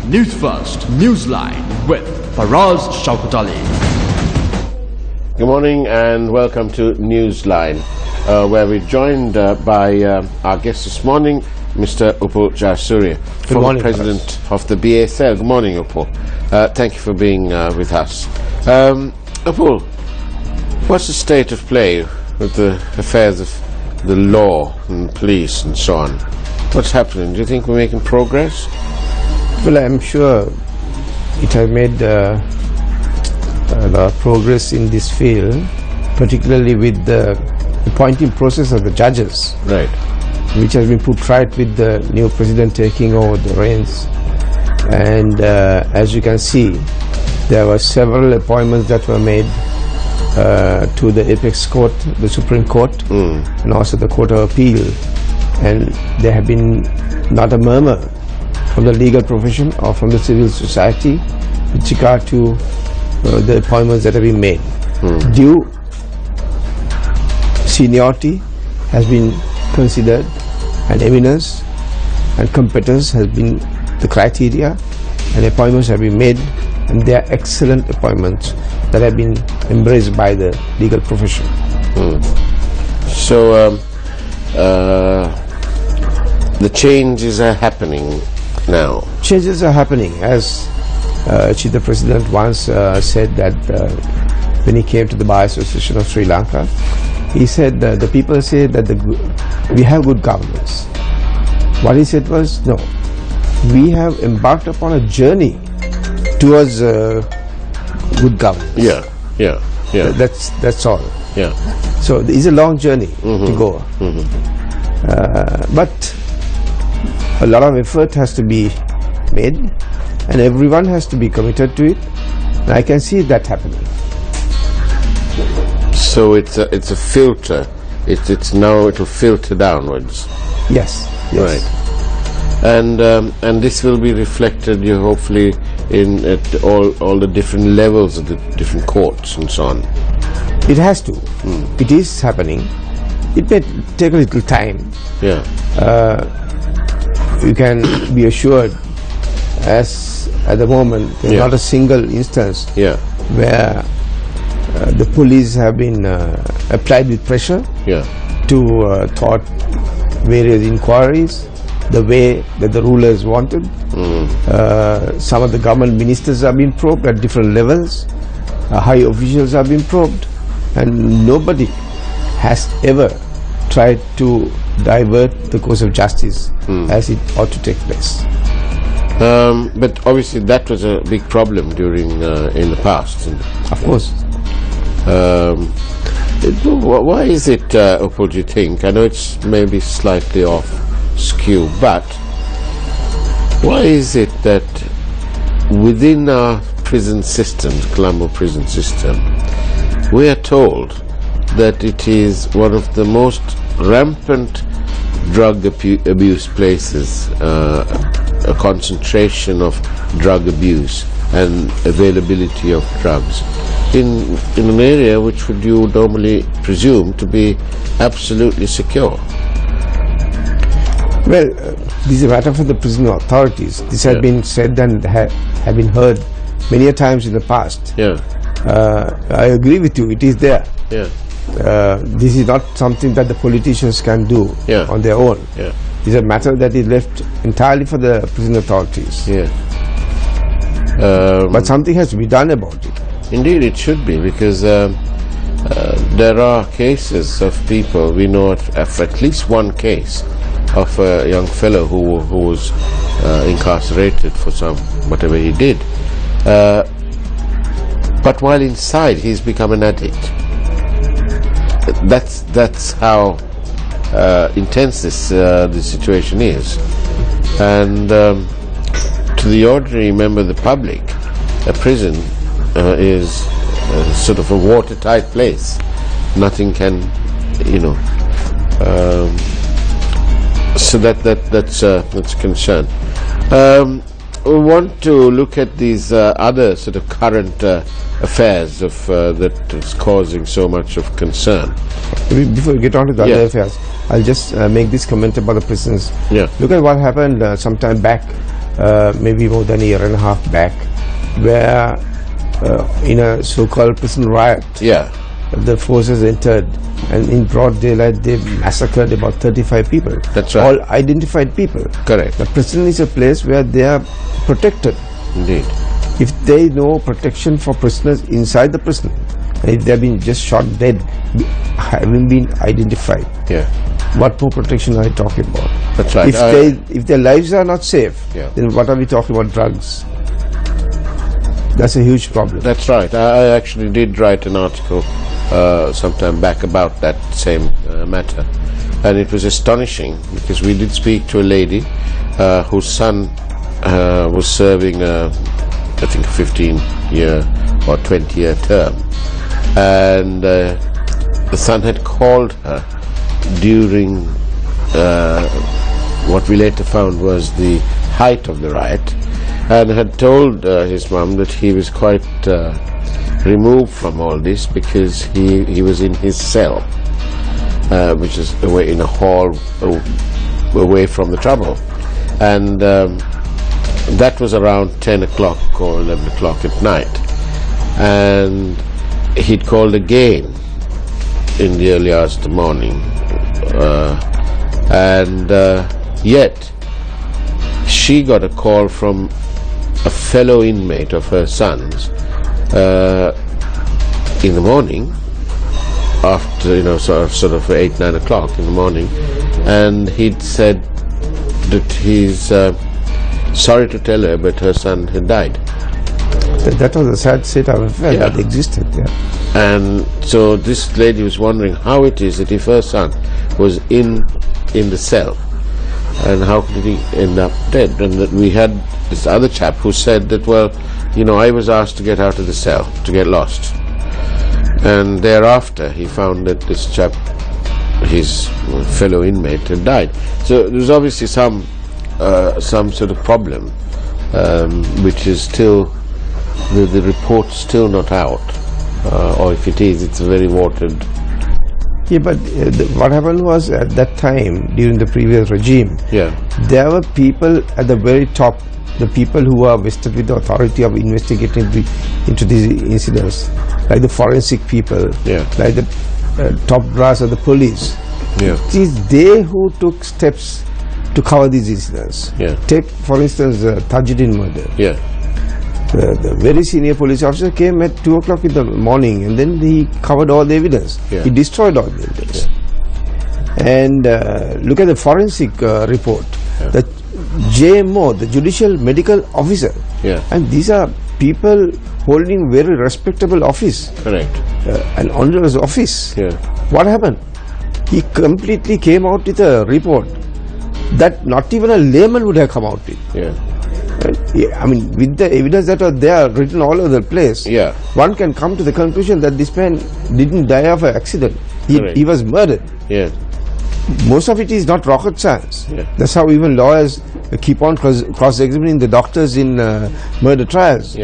Newsfirst Newsline with Faraz Shaukat Ali. Good morning and welcome to Newsline, where we're joined by our guest this morning, Mr. Upul Jayasuriya, former President of the BSL. Good morning, Upul. Thank you for being with us. Upul, what's the state of play with the affairs of the law and police and so on? What's happening? Do you think we're making progress? Well, I'm sure it has made a lot of progress in this field, particularly with the appointing process of the judges, Right. which has been put right with the new president taking over the reins. And as you can see, there were several appointments that were made to the apex court, the Supreme Court, and also the Court of Appeal. And there have been not a murmur from the legal profession or from the civil society with regard to the appointments that have been made. Due seniority has been considered, and eminence and competence has been the criteria, and appointments have been made, and they are excellent appointments that have been embraced by the legal profession. So the changes are happening now. Changes are happening, as the President once said that when he came to the Bar Association of Sri Lanka, he said the people say that we have good governance. What he said was, no, we have embarked upon a journey towards good governance. Yeah. That's all. Yeah. So it's a long journey to go. But a lot of effort has to be made, and everyone has to be committed to it. And I can see that happening. So it's a filter. It's now it will filter downwards. Yes. Right. And this will be reflected, hopefully, at all the different levels of the different courts and so on. It has to. It is happening. It may take a little time. Yeah. You can be assured, as at the moment, there's not a single instance where the police have been applied with pressure to thwart various inquiries the way that the rulers wanted. Some of the government ministers have been probed at different levels. High officials have been probed, and nobody has ever tried to divert the course of justice as it ought to take place. But obviously that was a big problem during in the past. Of course. Why is it, Upul, do you think? I know it's maybe slightly off skew, but why is it that within our prison system, Colombo prison system, we are told that it is one of the most rampant drug abuse places, a concentration of drug abuse and availability of drugs in an area which would you normally presume to be absolutely secure. Well, this is a matter for the prison authorities. This has been said and have been heard many a times in the past. I agree with you, it is there. This is not something that the politicians can do on their own. It's a matter that is left entirely for the prison authorities. But something has to be done about it. Indeed, it should be, because there are cases of people, we know of at least one case of a young fellow who was incarcerated for whatever he did. But while inside, he's become an addict. That's how intense this situation is. And to the ordinary member of the public, a prison is sort of a watertight place. Nothing can, so that's a concern. We want to look at these other sort of current affairs that is causing so much of concern. Before we get on to the other affairs, I'll just make this comment about the prisons. Look at what happened some time back maybe more than a year and a half back, where in a so-called prison riot, the forces entered, and in broad daylight they massacred about 35 people. That's right. All identified people. Correct. The prison is a place where they are protected. Indeed. If there is no protection for prisoners inside the prison, and if they have been just shot dead, having been identified, what more protection are you talking about? That's right. If their lives are not safe, then what are we talking about? Drugs. That's a huge problem. That's right. I actually did write an article sometime back about that same matter, and it was astonishing because we did speak to a lady whose son was serving I think a 15-year or 20-year term, and the son had called her during what we later found was the height of the riot, and had told his mum that he was quite removed from all this because he was in his cell, which is away in a hall away from the trouble, and that was around 10 o'clock or 11 o'clock at night, and he'd called again in the early hours of the morning, and yet she got a call from a fellow inmate of her son's in the morning, after sort of 8-9 o'clock in the morning, and he'd said that he's sorry to tell her, but her son had died. That was a sad state of affairs that existed there. And so this lady was wondering how it is that if her son was in the cell, and how could he end up dead? And that we had this other chap who said that, well, I was asked to get out of the cell, to get lost. And thereafter he found that this chap, his fellow inmate, had died. So there was obviously some sort of problem, which is still, the report's still not out, or if it is, it's very watered. Yeah, but what happened was at that time, during the previous regime, there were people at the very top, the people who are vested with the authority of investigating into these incidents, like the forensic people, like the top brass of the police. It is they who took steps to cover these incidents. Take, for instance, Tajuddin murder. The very senior police officer came at 2 o'clock in the morning, and then he covered all the evidence. He destroyed all the evidence. And look at the forensic report. The JMO, the Judicial Medical Officer, and these are people holding very respectable office. Correct. An honorable office. What happened? He completely came out with a report that not even a layman would have come out with. I mean, with the evidence that are there written all over the place, one can come to the conclusion that this man didn't die of an accident. He was murdered. Most of it is not rocket science. That's how even lawyers keep on cross-examining the doctors in murder trials.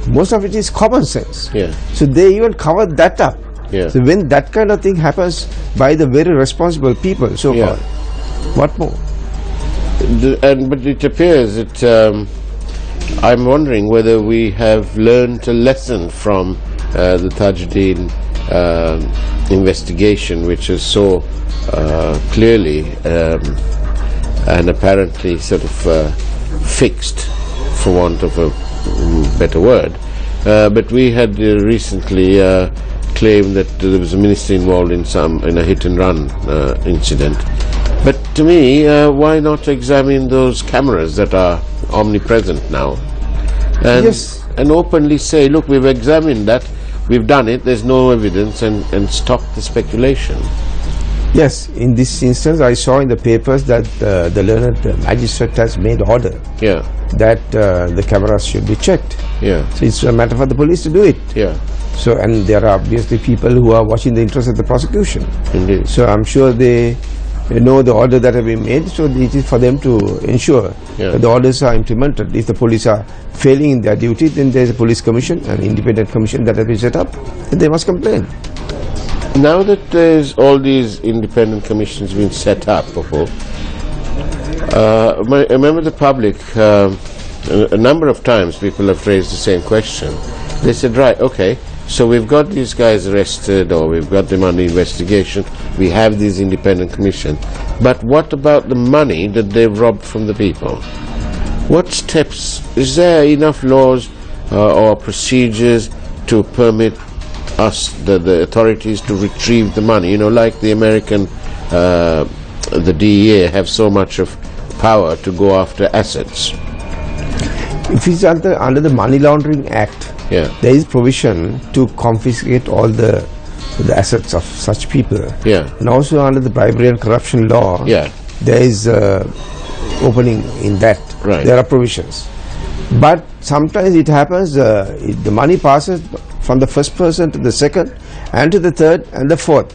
Most of it is common sense. So they even covered that up. So when that kind of thing happens by the very responsible people, so-called, what more? But it appears that I'm wondering whether we have learned a lesson from the Tajuddin investigation, which is so clearly and apparently sort of fixed, for want of a better word. But we had recently claimed that there was a minister involved in a hit-and-run incident. But to me, why not examine those cameras that are omnipresent now, and openly say, look, we've examined that, we've done it, there's no evidence, and stop the speculation. Yes, in this instance, I saw in the papers that the learned magistrate has made order that the cameras should be checked. So it's a matter for the police to do it. So, and there are obviously people who are watching the interest of the prosecution. Indeed. So I'm sure they know the order that have been made, so it is for them to ensure that the orders are implemented. If the police are failing in their duty, then there is a police commission, an independent commission that has been set up, and they must complain. Now that there's all these independent commissions being set up, a member of the public a number of times people have raised the same question. They said, right, okay, so we've got these guys arrested, or we've got them under investigation, we have this independent commission, but what about the money that they've robbed from the people? What steps, is there enough laws or procedures to permit us, the authorities, to retrieve the money? You know, like the American, the DEA have so much of power to go after assets. If it's under the Money Laundering Act, there is provision to confiscate all the assets of such people. And also under the bribery and corruption law, there is opening in that. There are provisions. But sometimes it happens, the money passes from the first person to the second, and to the third, and the fourth.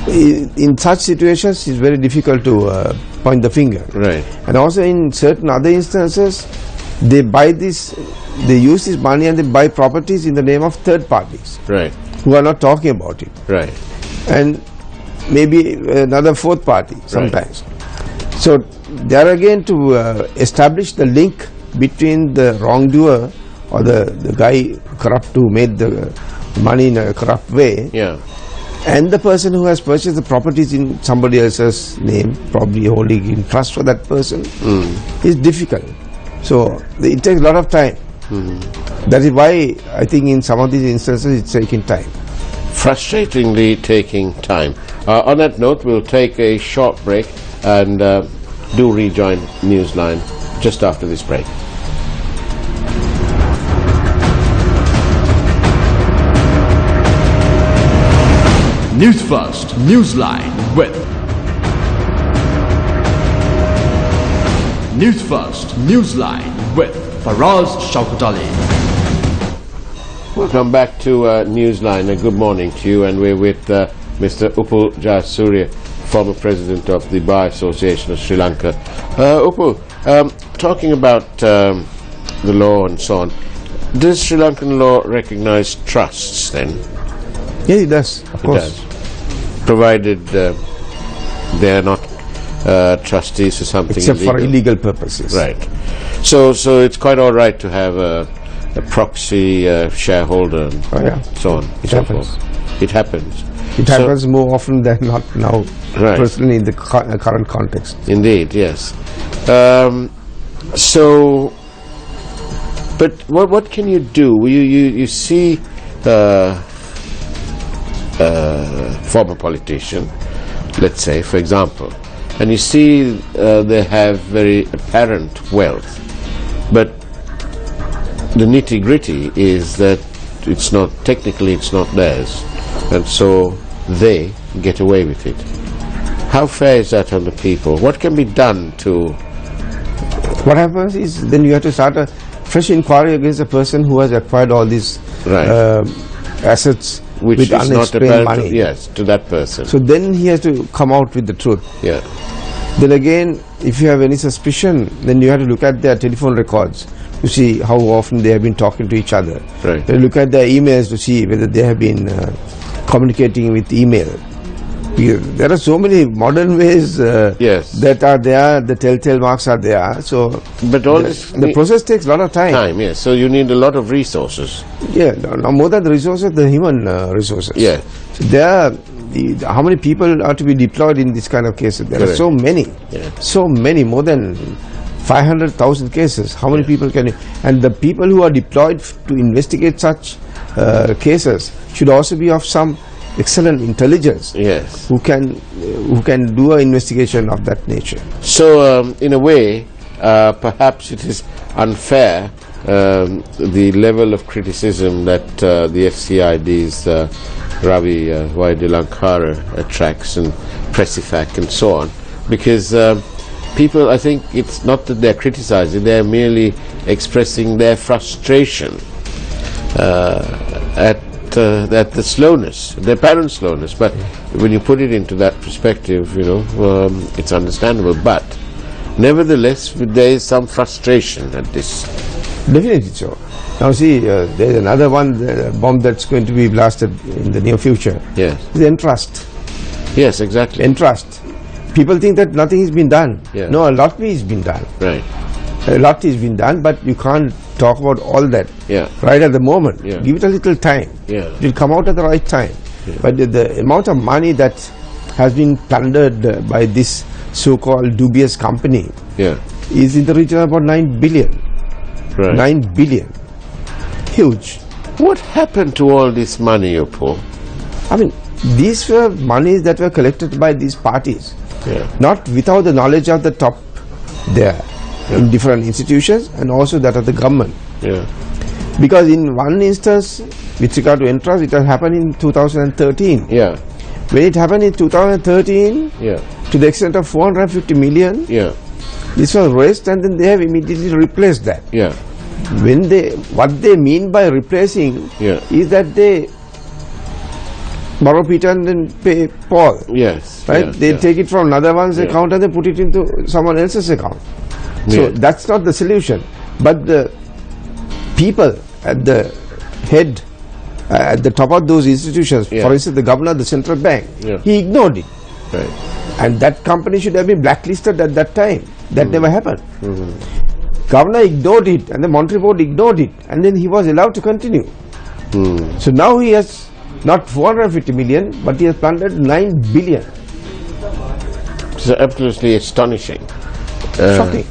In such situations, it's very difficult to point the finger. And also in certain other instances, they buy this, they use this money and they buy properties in the name of third parties who are not talking about it. And maybe another fourth party sometimes. So there again, to establish the link between the wrongdoer or the guy corrupt who made the money in a corrupt way, and the person who has purchased the properties in somebody else's name, probably holding in trust for that person, is difficult. So it takes a lot of time. That is why I think in some of these instances it's taking time. Frustratingly taking time. On that note, we'll take a short break and do rejoin Newsline just after this break. Newsfirst, Newsline with Newsfirst, Newsline with Faraz Shaukatali. Welcome back to Newsline. A good morning to you, and we're with Mr. Upul Jayasuriya, former president of the Bar Association of Sri Lanka. Upul, talking about the law and so on, does Sri Lankan law recognize trusts then? Yeah, it does, of course. It does. Provided they are not trustees for something except illegal. For illegal purposes. So it's quite all right to have a proxy shareholder and so on. It happens. It happens. It happens more often than not now, personally, in the current context. Indeed, yes. But what can you do? You see former politician, let's say, for example, and you see they have very apparent wealth, but the nitty-gritty is that it's not theirs, and so they get away with it. How fair is that on the people? What can be done to... What happens is then you have to start a fresh inquiry against the person who has acquired all these assets which with is not apparent money. To that person. So then he has to come out with the truth. Then again, if you have any suspicion, then you have to look at their telephone records to see how often they have been talking to each other. Then look at their emails to see whether they have been communicating with email. There are so many modern ways that are there, the telltale marks are there. So but all the process takes a lot of time. Yes. So you need a lot of resources. Now more than the resources, the human resources. So there are, how many people are to be deployed in this kind of cases? There are so many. So many, more than 500,000 cases. How many people can you... And the people who are deployed to investigate such cases should also be of some excellent intelligence, who can do an investigation of that nature. So in a way, perhaps it is unfair, the level of criticism that the FCID's Ravi Waidilankara attracts, and Pressifac and so on, because people, I think it's not that they're criticizing, they're merely expressing their frustration at the slowness, the apparent slowness. But when you put it into that perspective, it's understandable. But nevertheless, there is some frustration at this. Definitely so. Now see, there's another one, bomb that's going to be blasted in the near future. The Entrust. Yes, exactly. Entrust. People think that nothing has been done. No, a lot has been done. A lot is been done, but you can't talk about all that right at the moment. Give it a little time. It will come out at the right time. But the amount of money that has been plundered by this so-called dubious company is in the region of about 9 billion. 9 billion. Huge. What happened to all this money, Upul? I mean, these were monies that were collected by these parties, not without the knowledge of the top there in different institutions and also that of the government. Because in one instance, with regard to entrust, it had happened in 2013. When it happened in 2013, to the extent of 450 million, this was raised and then they have immediately replaced that. What they mean by replacing is that they borrow Peter and then pay Paul. They take it from another one's account and they put it into someone else's account. So that's not the solution. But the people at the head, at the top of those institutions, for instance the governor of the central bank, he ignored it. And that company should have been blacklisted at that time. That never happened. Governor ignored it and the monetary board ignored it, and then he was allowed to continue. So now he has not 450 million, but he has plundered 9 billion. It's absolutely astonishing. Shocking.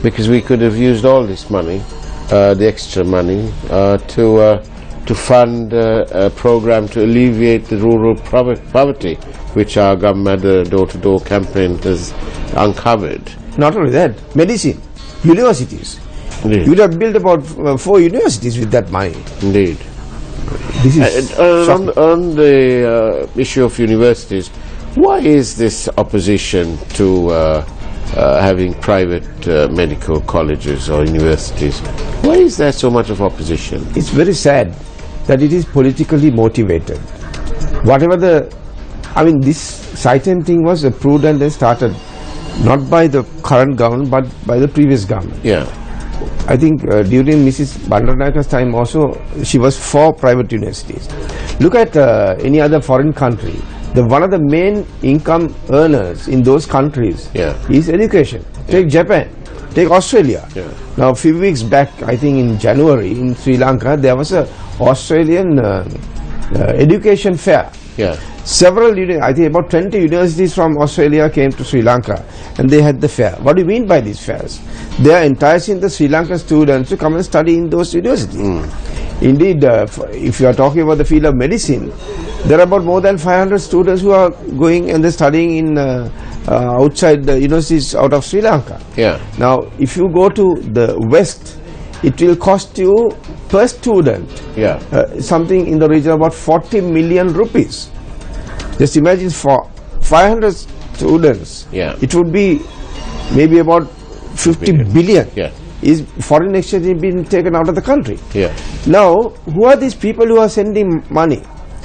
Because we could have used all this money, the extra money, to fund a program to alleviate the rural poverty, which our government, the door-to-door campaign, has uncovered. Not only that, medicine, universities. You would have built about 4 universities with that money. Indeed. This is on the issue of universities, why is this opposition to having private medical colleges or universities? Why is there so much of opposition? It's very sad that it is politically motivated. Whatever this Saitem thing was approved and then started not by the current government but by the previous government. I think during Mrs. Bandaranaike's time also, she was for private universities. Look at any other foreign country. One of the main income earners in those countries is education. Take Japan, take Australia. Now a few weeks back, I think in January in Sri Lanka, there was a Australian education fair. Several, I think about 20 universities from Australia came to Sri Lanka and they had the fair. What do you mean by these fairs? They are enticing the Sri Lankan students to come and study in those universities. Indeed, if you are talking about the field of medicine, there are about more than 500 students who are going and they're studying in outside the universities out of Sri Lanka. Now, if you go to the West, it will cost you per student something in the region of about 40 million rupees. Just imagine for 500 students, it would be maybe about 50 billion. Is foreign exchange being taken out of the country. Now, who are these people who are sending money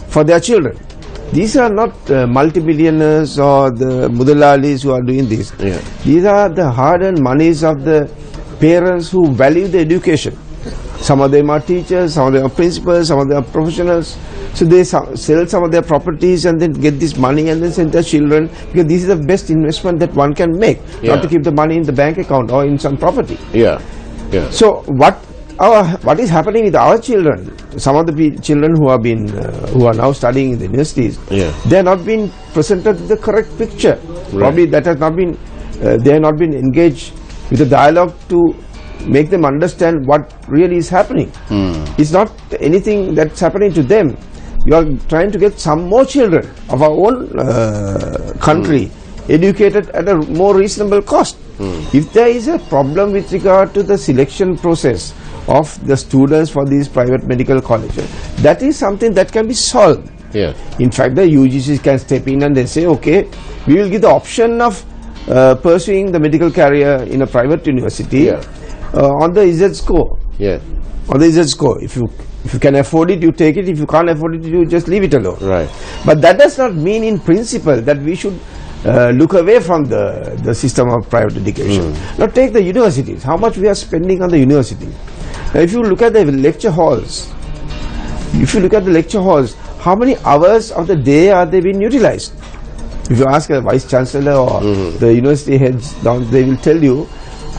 for their children? These are not multi-billionaires or the Mudalalis who are doing this. These are the hard-earned monies of the parents who value the education. Some of them are teachers, some of them are principals, some of them are professionals. So they sell some of their properties and then get this money and then send their children, because this is the best investment that one can make, not to keep the money in the bank account or in some property. So what is happening with our children? Some of the children who are now studying in the universities, they are not being presented the correct picture. Probably that has not been, they have not been engaged with a dialogue to make them understand what really is happening. It's not anything that's happening to them. You are trying to get some more children of our own country educated at a more reasonable cost. If there is a problem with regard to the selection process of the students for these private medical colleges, that is something that can be solved. In fact, the UGC can step in and they say, okay, we will give the option of pursuing the medical career in a private university on the Z score. On the Z score. If you can afford it, you take it. If you can't afford it, you just leave it alone. But that does not mean in principle that we should look away from the system of private education. Now take the universities. How much we are spending on the university. Now if you look at the lecture halls, how many hours of the day are they being utilized? If you ask a vice chancellor or the university heads down, they will tell you,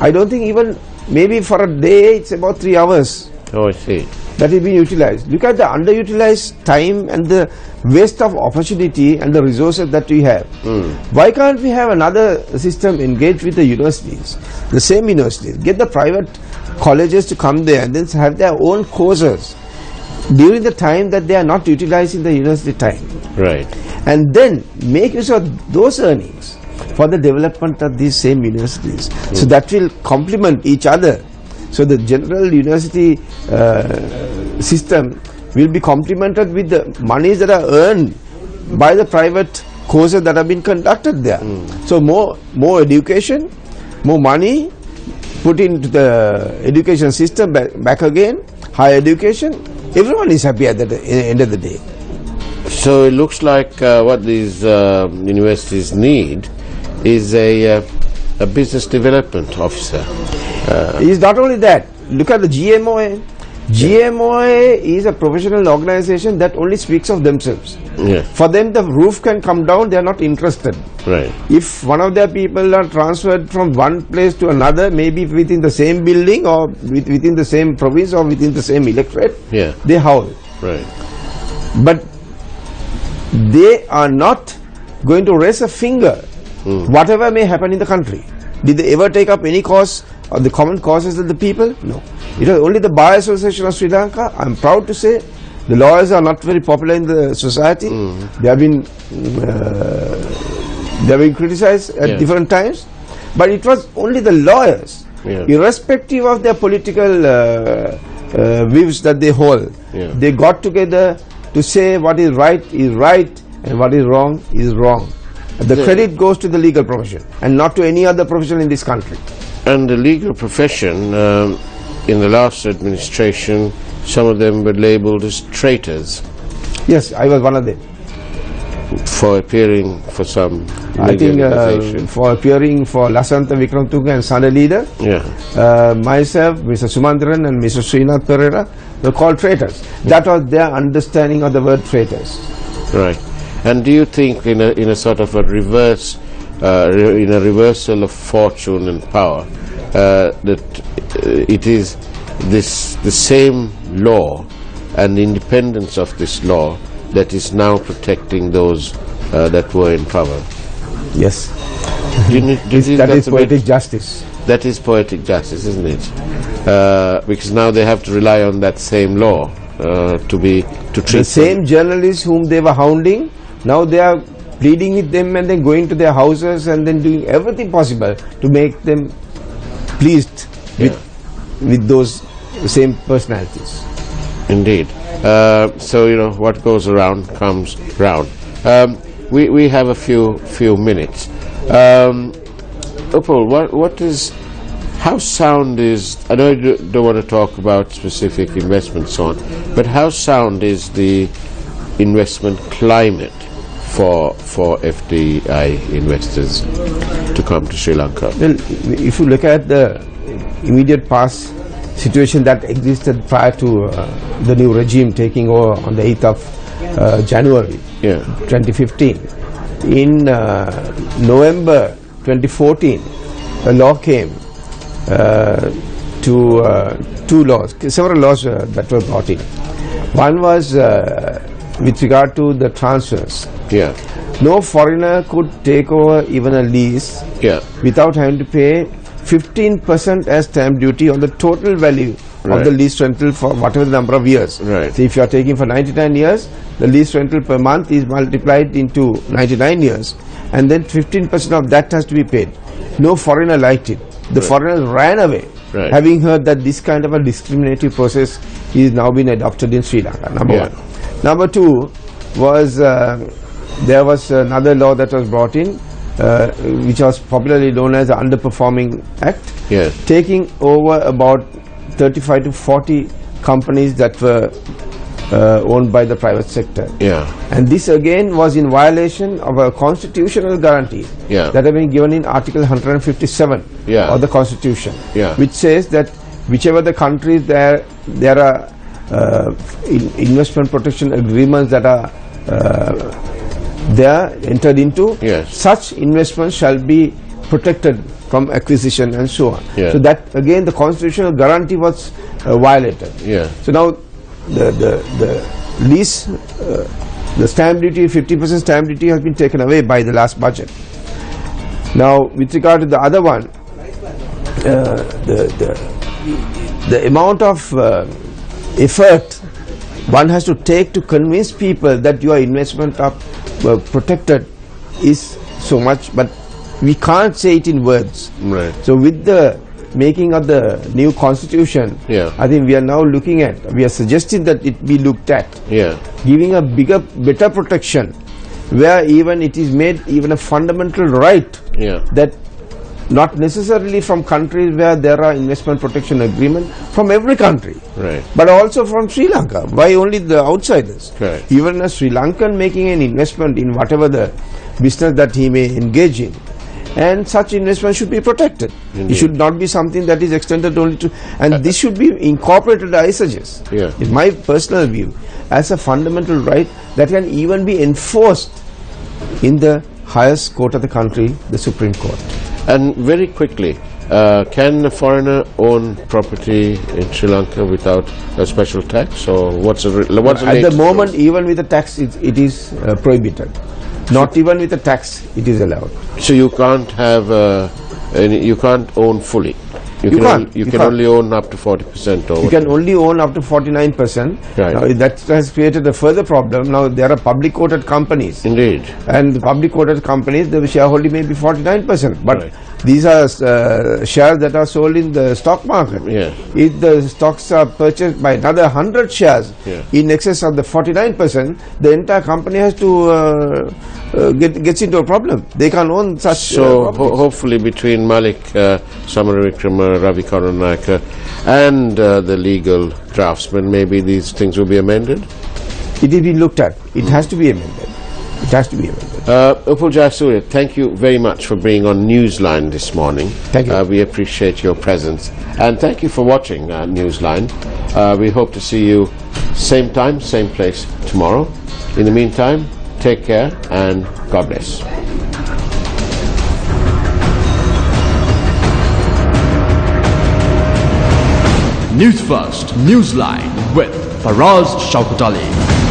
I don't think even, maybe for a day it's about 3 hours. Oh, I see. That is being utilized. Look at the underutilized time and the waste of opportunity and the resources that we have. Why can't we have another system engaged with the universities, the same universities, get the private colleges to come there and then have their own courses during the time that they are not utilizing the university time. Right. And then make use of those earnings for the development of these same universities. So that will complement each other. So the general university system will be complemented with the monies that are earned by the private courses that have been conducted there. So more education, more money put into the education system back again, higher education, everyone is happy at the end of the day. So it looks like what these universities need is a business development officer. It's not only that. Look at the GMOA. GMOA is a professional organization that only speaks of themselves. Yeah. For them, the roof can come down, they are not interested. Right. If one of their people are transferred from one place to another, maybe within the same building or within the same province or within the same electorate, they howl. Right. But they are not going to raise a finger, whatever may happen in the country. Did they ever take up any cause of the common causes of the people? No. It was only the Bar Association of Sri Lanka. I am proud to say the lawyers are not very popular in the society. They have been criticized at different times. But it was only the lawyers, irrespective of their political views that they hold. They got together to say what is right and what is wrong. The credit goes to the legal profession and not to any other profession in this country. And the legal profession, in the last administration, some of them were labelled as traitors. Yes, I was one of them. For appearing for some I think for appearing for Lasantha Wickramatunge and Sana leader, myself, Mr. Sumanthiran and Mr. Srinath Pereira were called traitors. That was their understanding of the word traitors. Right. And do you think in a sort of a reverse, in a reversal of fortune and power, that it is the same law and the independence of this law that is now protecting those that were in power? Yes. That is poetic justice. That is poetic justice, isn't it? Because now they have to rely on that same law to treat the same journalists whom they were hounding. Now they are pleading with them and then going to their houses and then doing everything possible to make them pleased with those same personalities. Indeed. So what goes around comes round. We have a few minutes. Upul, how sound is? I know you don't want to talk about specific investments on, but how sound is the investment climate for FDI investors to come to Sri Lanka? Well, if you look at the immediate past situation that existed prior to the new regime taking over on the 8th of January 2015, in November 2014, a law came several laws that were brought in. One was with regard to the transfers. No foreigner could take over even a lease without having to pay 15% as stamp duty on the total value of the lease rental for whatever the number of years. Right. So if you are taking for 99 years, the lease rental per month is multiplied into 99 years and then 15% of that has to be paid. No foreigner liked it. The foreigners ran away, having heard that this kind of a discriminatory process is now been adopted in Sri Lanka, number one. Number two was there was another law that was brought in which was popularly known as the Underperforming Act, taking over about 35 to 40 companies that were owned by the private sector. And this again was in violation of a constitutional guarantee that had been given in Article 157 of the Constitution, which says that whichever the countries there are investment protection agreements that are entered into, such investments shall be protected from acquisition and so on. Yeah. So that again the constitutional guarantee was violated. Yeah. So now the lease, the stamp duty, 50% stamp duty has been taken away by the last budget. Now with regard to the other one, the amount of effort one has to take to convince people that your investment are protected is so much, but we can't say it in words. Right. So with the making of the new constitution, I think we are now looking at, we are suggesting that it be looked at, giving a better protection, where even it is made even a fundamental right that not necessarily from countries where there are investment protection agreement, from every country, but also from Sri Lanka. Why only the outsiders? Even a Sri Lankan making an investment in whatever the business that he may engage in, and such investment should be protected. It should not be something that is extended only to, and this should be incorporated, I suggest, in my personal view, as a fundamental right that can even be enforced in the highest court of the country, the Supreme Court. And very quickly, can a foreigner own property in Sri Lanka without a special tax, or what's the at the moment, even with a tax, it is prohibited. Not even with a tax, it is allowed. So you can't have you can't own fully. You can only own up to 40%. Or you can only own up to 49%. Right. Now, that has created a further problem. Now there are public quoted companies. Indeed. And the public quoted companies, the shareholding may be 49%. But these are shares that are sold in the stock market. If the stocks are purchased by another 100 shares in excess of the 49%, the entire company has to gets into a problem. They can't own such. So hopefully between Malik Samaravikrama, Ravi Karunayaka and the legal draftsman, maybe these things will be amended? It will be looked at. It has to be amended. It has to be amended. Upul Jayasuriya, thank you very much for being on Newsline this morning. Thank you. We appreciate your presence. And thank you for watching Newsline. We hope to see you same time, same place tomorrow. In the meantime, take care and God bless. Newsfirst Newsline with Faraz Shaukat Ali.